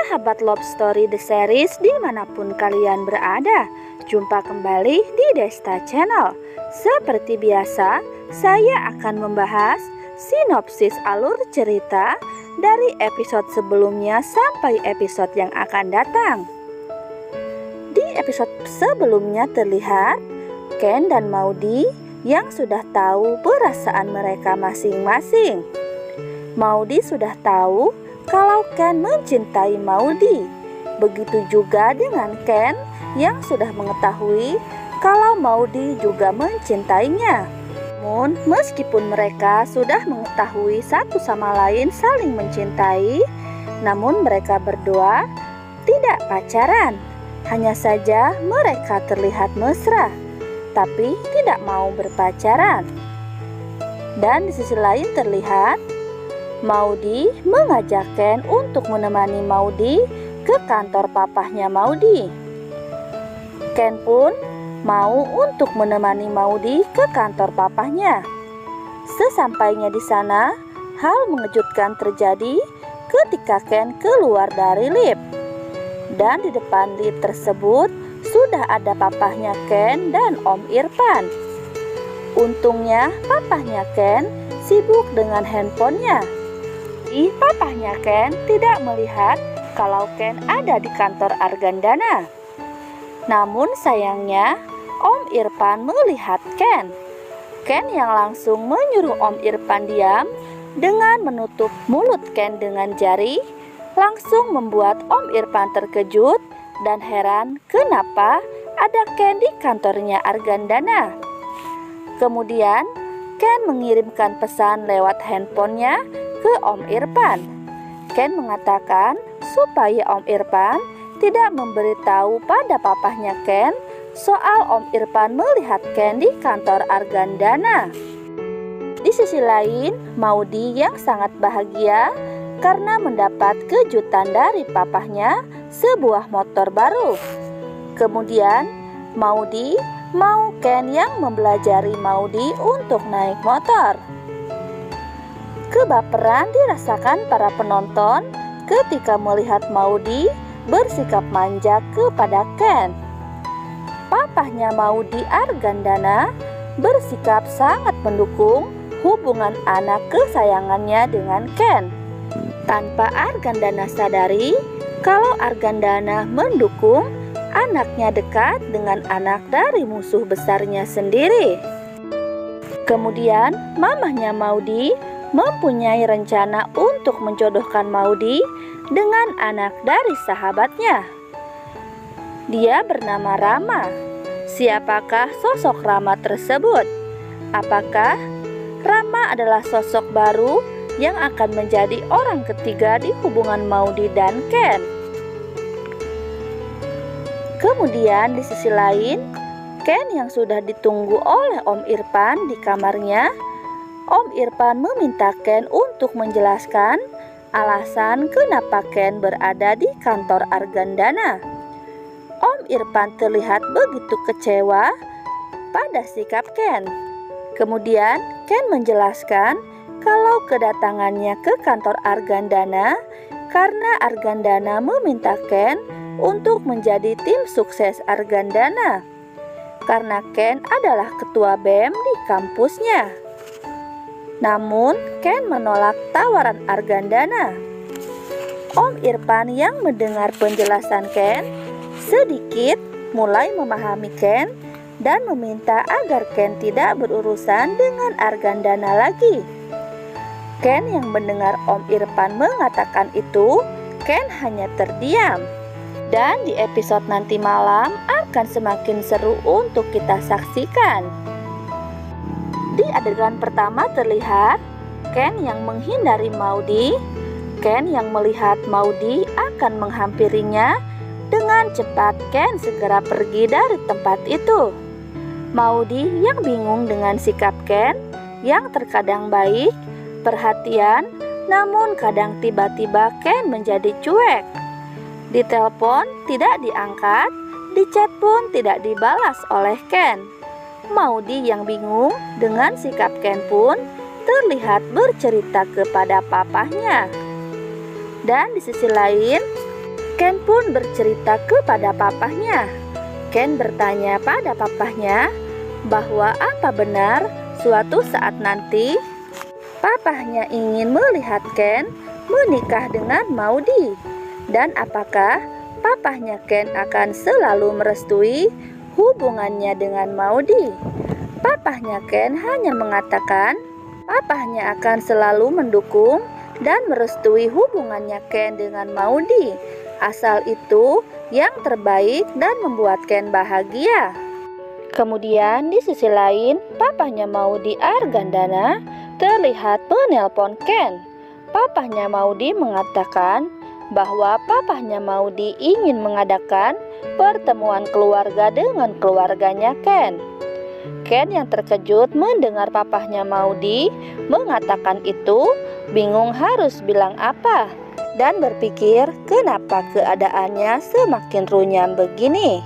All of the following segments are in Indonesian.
Sahabat Love Story The Series dimanapun kalian berada, jumpa kembali di Desta Channel. Seperti biasa, saya akan membahas sinopsis alur cerita dari episode sebelumnya sampai episode yang akan datang. Di episode sebelumnya terlihat Ken dan Maudy yang sudah tahu perasaan mereka masing-masing. Maudy sudah tahu kalau Ken mencintai Maudy. Begitu juga dengan Ken yang sudah mengetahui kalau Maudy juga mencintainya. Namun meskipun mereka sudah mengetahui satu sama lain saling mencintai, namun mereka berdua tidak pacaran. Hanya saja mereka terlihat mesra, tapi tidak mau berpacaran. Dan di sisi lain terlihat Maudy mengajak Ken untuk menemani Maudy ke kantor papahnya Maudy. Ken pun mau untuk menemani Maudy ke kantor papahnya. Sesampainya di sana, hal mengejutkan terjadi ketika Ken keluar dari lift. Dan di depan lift tersebut sudah ada papahnya Ken dan Om Irfan. Untungnya papahnya Ken sibuk dengan handphonenya. Papahnya Ken tidak melihat kalau Ken ada di kantor Argandana. Namun sayangnya Om Irfan melihat Ken. Ken yang langsung menyuruh Om Irfan diam dengan menutup mulut Ken dengan jari, langsung membuat Om Irfan terkejut dan heran kenapa ada Ken di kantornya Argandana. Kemudian Ken mengirimkan pesan lewat handphonenya ke Om Irfan. Ken mengatakan supaya Om Irfan tidak memberitahu pada papahnya Ken soal Om Irfan melihat Ken di kantor Argandana. Di sisi lain, Maudy yang sangat bahagia karena mendapat kejutan dari papahnya sebuah motor baru. Kemudian Maudy mau Ken yang mempelajari Maudy untuk naik motor. Kebaperan dirasakan para penonton ketika melihat Maudy bersikap manja kepada Ken. Papahnya Maudy Argandana bersikap sangat mendukung hubungan anak kesayangannya dengan Ken. Tanpa Argandana sadari kalau Argandana mendukung anaknya dekat dengan anak dari musuh besarnya sendiri. Kemudian mamahnya Maudy mempunyai rencana untuk menjodohkan Maudy dengan anak dari sahabatnya. Dia bernama Rama. Siapakah sosok Rama tersebut? Apakah Rama adalah sosok baru yang akan menjadi orang ketiga di hubungan Maudy dan Ken? Kemudian di sisi lain, Ken yang sudah ditunggu oleh Om Irfan di kamarnya, Om Irfan meminta Ken untuk menjelaskan alasan kenapa Ken berada di kantor Argandana. Om Irfan terlihat begitu kecewa pada sikap Ken. Kemudian Ken menjelaskan kalau kedatangannya ke kantor Argandana karena Argandana meminta Ken untuk menjadi tim sukses Argandana. Karena Ken adalah ketua BEM di kampusnya. Namun Ken menolak tawaran Argandana. Om Irfan yang mendengar penjelasan Ken sedikit mulai memahami Ken dan meminta agar Ken tidak berurusan dengan Argandana lagi. Ken yang mendengar Om Irfan mengatakan itu, Ken hanya terdiam. Dan di episode nanti malam akan semakin seru untuk kita saksikan. Di adegan pertama terlihat Ken yang menghindari Maudy. Ken yang melihat Maudy akan menghampirinya. Dengan cepat Ken segera pergi dari tempat itu. Maudy yang bingung dengan sikap Ken yang terkadang baik, perhatian, namun kadang tiba-tiba Ken menjadi cuek. Di telepon tidak diangkat, di chat pun tidak dibalas oleh Ken. Maudy yang bingung dengan sikap Ken pun terlihat bercerita kepada papahnya. Dan di sisi lain, Ken pun bercerita kepada papahnya. Ken bertanya pada papahnya bahwa apa benar suatu saat nanti papahnya ingin melihat Ken menikah dengan Maudie. Dan apakah papahnya Ken akan selalu merestui hubungannya dengan Maudie? Papahnya Ken hanya mengatakan papahnya akan selalu mendukung dan merestui hubungannya Ken dengan Maudie, asal itu yang terbaik dan membuat Ken bahagia. Kemudian di sisi lain, papahnya Maudie Argandana terlihat menelpon Ken. Papahnya Maudie mengatakan bahwa papahnya Maudie ingin mengadakan pertemuan keluarga dengan keluarganya Ken. Ken yang terkejut mendengar papahnya Maudie mengatakan itu, bingung harus bilang apa, dan berpikir kenapa keadaannya semakin runyam begini.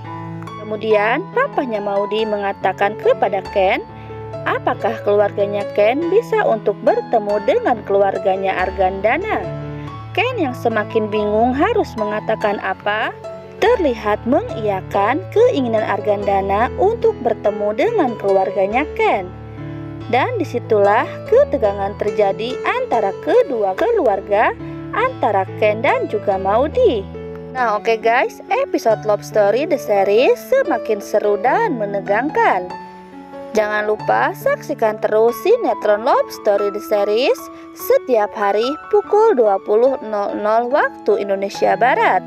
Kemudian papahnya Maudie mengatakan kepada Ken, apakah keluarganya Ken bisa untuk bertemu dengan keluarganya Argandana? Ken yang semakin bingung harus mengatakan apa, terlihat mengiyakan keinginan Argandana untuk bertemu dengan keluarganya Ken. Dan disitulah ketegangan terjadi antara kedua keluarga, antara Ken dan juga Maudie. Nah oke guys, episode Love Story The Series semakin seru dan menegangkan. Jangan lupa saksikan terus sinetron Love Story The Series setiap hari pukul 20.00 waktu Indonesia Barat.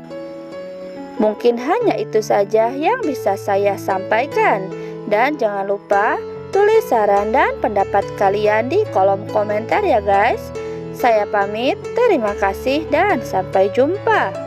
Mungkin hanya itu saja yang bisa saya sampaikan. Dan jangan lupa tulis saran dan pendapat kalian di kolom komentar ya guys. Saya pamit, terima kasih dan sampai jumpa.